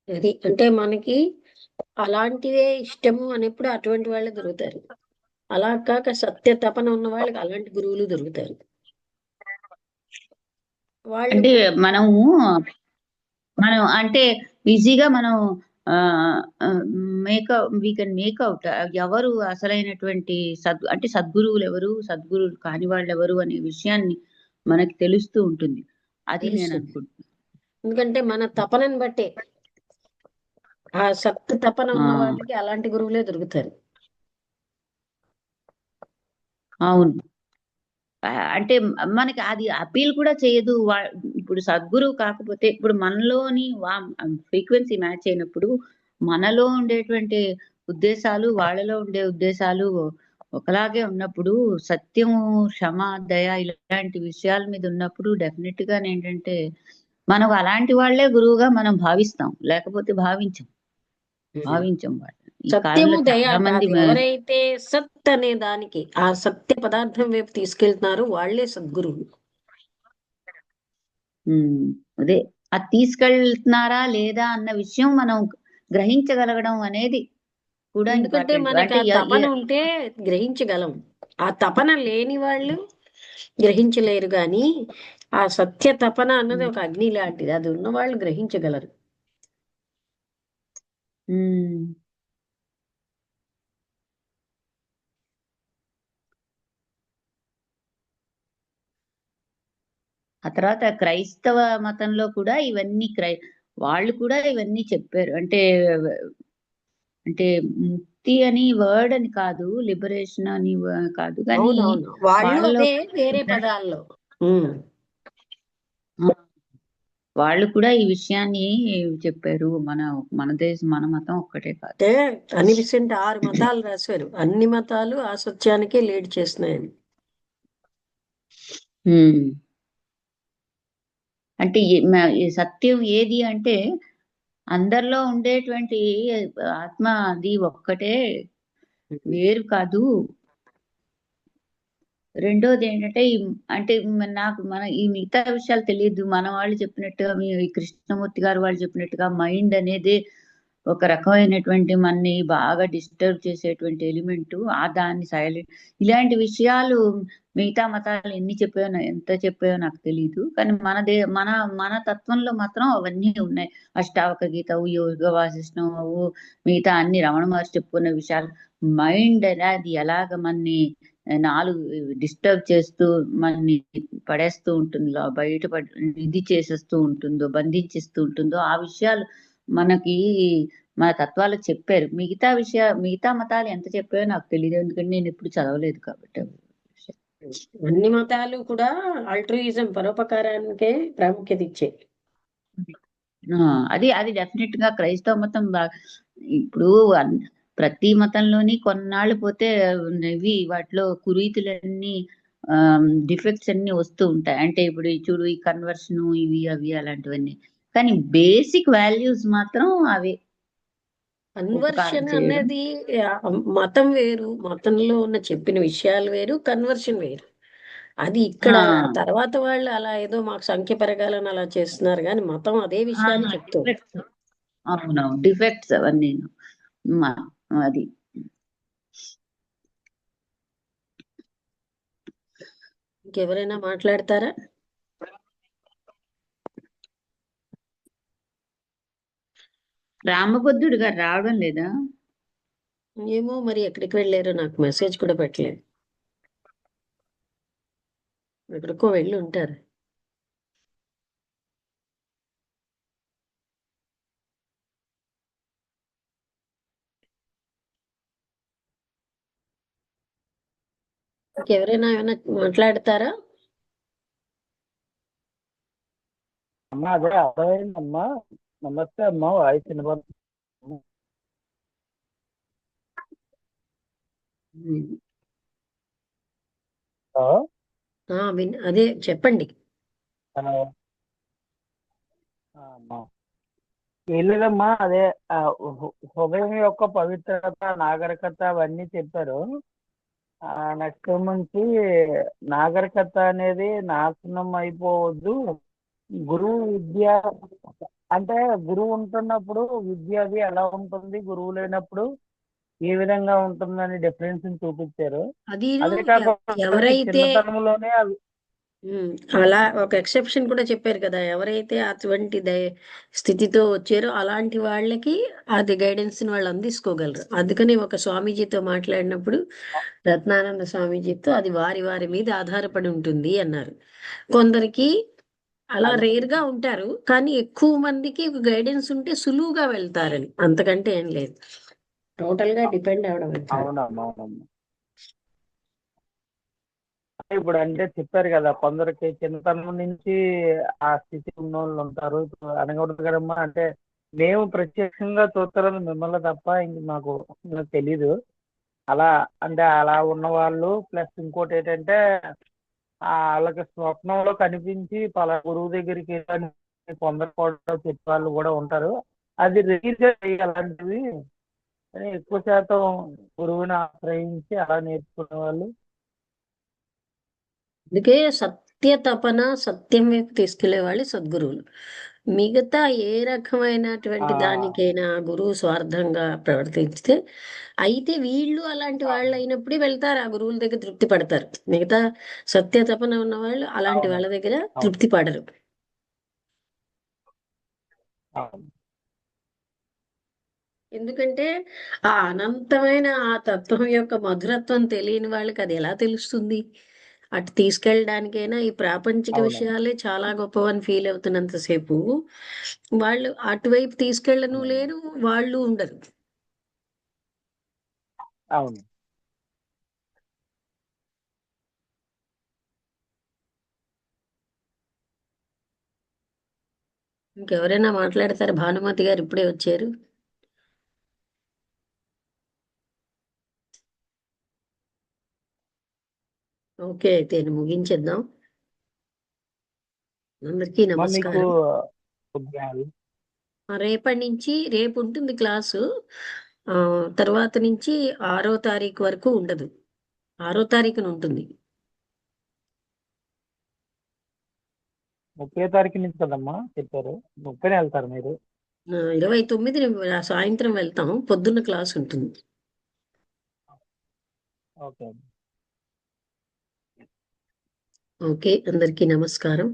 అది అంటే మనకి అలాంటివే ఇష్టము అనేప్పుడు అటువంటి వాళ్ళే దొరుకుతారు. అలా కాక సత్య తపన ఉన్న వాళ్ళకి అలాంటి గురువులు దొరుకుతారు. వాళ్ళు అంటే మనము మనం అంటే ఈజీగా మనం మేకప్ వీ కెన్ మేకౌట్ ఎవరు అసలైనటువంటి అంటే సద్గురువులు ఎవరు, సద్గురువులు కాని వాళ్ళు ఎవరు అనే విషయాన్ని మనకి తెలుస్తూ ఉంటుంది. అది నేను తెలుస్తుంది. అనుకుంటున్నాను. ఎందుకంటే మన తపనని బట్టే ఆ సత్య తపన ఆ, ఉన్న వాళ్ళకి అలాంటి గురువులే దొరుకుతారు. అవును. అంటే మనకి అది అపీల్ కూడా చేయదు. ఇప్పుడు సద్గురువు కాకపోతే ఇప్పుడు మనలోని ఫ్రీక్వెన్సీ మ్యాచ్ అయినప్పుడు మనలో ఉండేటువంటి ఉద్దేశాలు వాళ్ళలో ఉండే ఉద్దేశాలు ఒకలాగే ఉన్నప్పుడు సత్యము, క్షమ, దయ ఇలాంటి విషయాల మీద ఉన్నప్పుడు డెఫినెట్ గా ఏంటంటే మనకు అలాంటి వాళ్ళే గురువుగా మనం భావిస్తాం, లేకపోతే భావించం వాళ్ళు. ఈ సత్యము కాలంలో దయ చాలా మంది కాదు. ఎవరైతే సత్ అనే దానికి ఆ సత్య పదార్థం వైపు తీసుకెళ్తున్నారో వాళ్ళే సద్గురువులు. ఉమ్, అదే అది తీసుకెళ్తున్నారా లేదా అన్న విషయం మనం గ్రహించగలగడం అనేది కూడా ఎందుకంటే ఇంపార్టెంట్. మనకి అంటే ఆ తపన ఉంటే గ్రహించగలం. ఆ తపన లేని వాళ్ళు గ్రహించలేరు గాని, ఆ సత్య తపన అన్నది ఒక అగ్ని లాంటిది. అది ఉన్నవాళ్ళు గ్రహించగలరు. ఉమ్, ఆ తర్వాత క్రైస్తవ మతంలో కూడా ఇవన్నీ వాళ్ళు కూడా ఇవన్నీ చెప్పారు. అంటే ముక్తి అని వర్డ్ అని కాదు, లిబరేషన్ అని కాదు, కానీ అవునవును. వాళ్ళు వాళ్ళలో అదే వేరే పదాల్లో. హ్మ్. వాళ్ళు కూడా ఈ విషయాన్ని చెప్పారు. మన దేశం, మన మతం ఒక్కటే కాదు. అంటే అనిబిసెంట్ 6 మతాలు రాశారు. అన్ని మతాలు ఆ సత్యానికే లీడ్ చేస్తున్నాయని. ఉమ్. అంటే ఈ సత్యం ఏది అంటే అందరిలో ఉండేటువంటి ఆత్మ అది ఒక్కటే, వేరు కాదు. రెండోది ఏంటంటే అంటే ఈ మిగతా విషయాలు తెలియదు. మన వాళ్ళు చెప్పినట్టుగా ఈ కృష్ణమూర్తి గారు వాళ్ళు చెప్పినట్టుగా మైండ్ అనేది ఒక రకమైనటువంటి మనని బాగా డిస్టర్బ్ చేసేటువంటి ఎలిమెంట్. దాన్ని సైలెంట్, ఇలాంటి విషయాలు మిగతా మతాలు ఎంత చెప్పాయో నాకు తెలియదు. కానీ మన తత్వంలో మాత్రం అవన్నీ ఉన్నాయి. అష్టావక గీతవు, యోగ వాసిష్టము, మిగతా అన్ని రమణ మహర్షి చెప్పుకున్న విషయాలు. మైండ్ అనేది ఎలాగ మనని నాలుగు డిస్టర్బ్ చేస్తూ మనని పడేస్తూ ఉంటుందో, ఇది చేసేస్తూ ఉంటుందో, బంధించేస్తూ ఉంటుందో ఆ విషయాలు మనకి మన తత్వాలు చెప్పారు. మిగతా మతాలు ఎంత చెప్పాయో నాకు తెలియదు, ఎందుకంటే నేను ఎప్పుడు చదవలేదు కాబట్టి ఆ విషయం. అన్ని మతాలు కూడా ఆల్ట్రూయిజం పరోపకారానికే ప్రాముఖ్యత ఇచ్చాయి. ఆ, అది డెఫినెట్ గా క్రైస్తవ మతం ఇప్పుడు ప్రతి మతంలోని కొన్నాళ్ళు పోతే వాటిలో కురీతులన్నీ డిఫెక్ట్స్ అన్ని వస్తూ ఉంటాయి. అంటే ఇప్పుడు చూడు, ఈ కన్వర్షన్ ఇవి అవి అలాంటివన్నీ, కానీ బేసిక్ వాల్యూస్ మాత్రం అవే. ఉపకారం కన్వర్షన్ చేయడం. అనేది మతం వేరు. మతంలో ఉన్న చెప్పిన విషయాలు వేరు. కన్వర్షన్ వేరు. అది ఇక్కడ ఆ, తర్వాత వాళ్ళు అలా ఏదో మాకు సంఖ్య పెరగాలని అలా చేస్తున్నారు కానీ మతం అదే విషయాన్ని చెప్తుంది. డిఫెక్ట్స్. అవునవును, డిఫెక్ట్స్ అవన్నీ. మ- అది ఇంకెవరైనా మాట్లాడతారా? రామబుద్ధుడు గారు రావడం లేదా? ఏమో మరి ఎక్కడికి వెళ్ళారో, నాకు మెసేజ్ కూడా పెట్టలేదు. ఎక్కడికో వెళ్ళి ఉంటారు. ఇంకెవరైనా ఏమైనా మాట్లాడతారా? అమ్మా అదే అర్థమైందమ్మా. నమస్తే అమ్మా, వాయిస్ వినపడుతుంది. హలో. అదే చెప్పండి. హలో. అమ్మా ఏం లేదమ్మా, అదే హృదయం యొక్క పవిత్రత, నాగరికత అవన్నీ చెప్పారు. నెక్స్ట్ నుంచి నాగరికత అనేది నాశనం అయిపోవద్దు, గురువు విద్య అంటే గురువు ఉంటున్నప్పుడు విద్య అది ఎలా ఉంటుంది, గురువు లేనప్పుడు ఏ విధంగా ఉంటుందని డిఫరెన్స్ చూపించారు. అదిను అదే కాకుండా వాళ్ళకి ఎవరైతే చిన్నతనంలోనే అవి ఉమ్, అలా ఒక ఎక్సెప్షన్ కూడా చెప్పారు కదా, ఎవరైతే అటువంటి స్థితితో వచ్చారో అలాంటి వాళ్ళకి అది గైడెన్స్ వాళ్ళు అందించుకోగలరు. అందుకని ఒక స్వామీజీతో మాట్లాడినప్పుడు రత్నానంద స్వామీజీతో అది వారి వారి మీద ఆధారపడి ఉంటుంది అన్నారు. కొందరికి అలా అలా రేర్ గా ఉంటారు, కానీ ఎక్కువ మందికి ఒక గైడెన్స్ ఉంటే సులువుగా వెళ్తారని, అంతకంటే ఏం లేదు. టోటల్ గా డిపెండ్ అవడం అంటారు. అవునమ్మా అవునమ్మా. ఇప్పుడు అంటే చెప్పారు కదా, కొందరికి చిన్నతనం నుంచి ఆ స్థితి ఉన్న వాళ్ళు ఉంటారు. ఇప్పుడు అనకూడదు కదమ్మా, అంటే మేము ప్రత్యక్షంగా చూస్తారని మిమ్మల్ని తప్ప ఇంక నాకు తెలీదు. అలా అంటే అలా ఉన్న వాళ్ళు ప్లస్ ఇంకోటి ఏంటంటే వాళ్ళకి స్వప్నంలో కనిపించి పలా గురువు దగ్గరికి వెళ్ళని కొందరు కూడా చెప్పే వాళ్ళు కూడా ఉంటారు. అది రిలీజ్ అలాంటివి, కానీ ఎక్కువ శాతం గురువుని ఆశ్రయించి అలా నేర్చుకునే వాళ్ళు. అందుకే సత్య తపన సత్యం వైపు తీసుకెళ్లే వాళ్ళు సద్గురువులు. మిగతా ఏ ఆ రకమైనటువంటి దానికైనా గురువు స్వార్థంగా ప్రవర్తిస్తే, అయితే వీళ్ళు అలాంటి వాళ్ళు అవును అయినప్పుడే వెళ్తారు, ఆ గురువుల దగ్గర తృప్తి పడతారు. మిగతా సత్య తపన ఉన్న వాళ్ళు అలాంటి అవును వాళ్ళ దగ్గర అవును తృప్తి పడరు. అవును ఎందుకంటే ఆ అనంతమైన ఆ తత్వం యొక్క మధురత్వం తెలియని వాళ్ళకి అది ఎలా తెలుస్తుంది? అటు తీసుకెళ్ళడానికైనా ఈ ప్రాపంచిక అవునమ్మా విషయాలే చాలా గొప్పవని ఫీల్ అవుతున్నంతసేపు వాళ్ళు అటువైపు తీసుకెళ్ళను అవును లేరు, వాళ్ళు ఉండరు. అవును. ఇంకెవరైనా మాట్లాడతారు? భానుమతి గారు ఇప్పుడే వచ్చారు. ఓకే, అయితే ముగించేద్దాం. అందరికీ అమ్మా మీకు నమస్కారం. కొద్దిగా రేపటి నుంచి రేపు ఉంటుంది క్లాసు. ఆ, తర్వాత నుంచి 6వ తారీఖు వరకు ఉండదు. 6వ తారీఖున ఉంటుంది. 30 తారీఖు నుంచి కదమ్మా చెప్పారు, 30నే వెళ్తారు మీరు. 29 సాయంత్రం వెళ్తాం, పొద్దున్న క్లాస్ ఉంటుంది. ఓకే. ఓకే, అందరికీ నమస్కారం.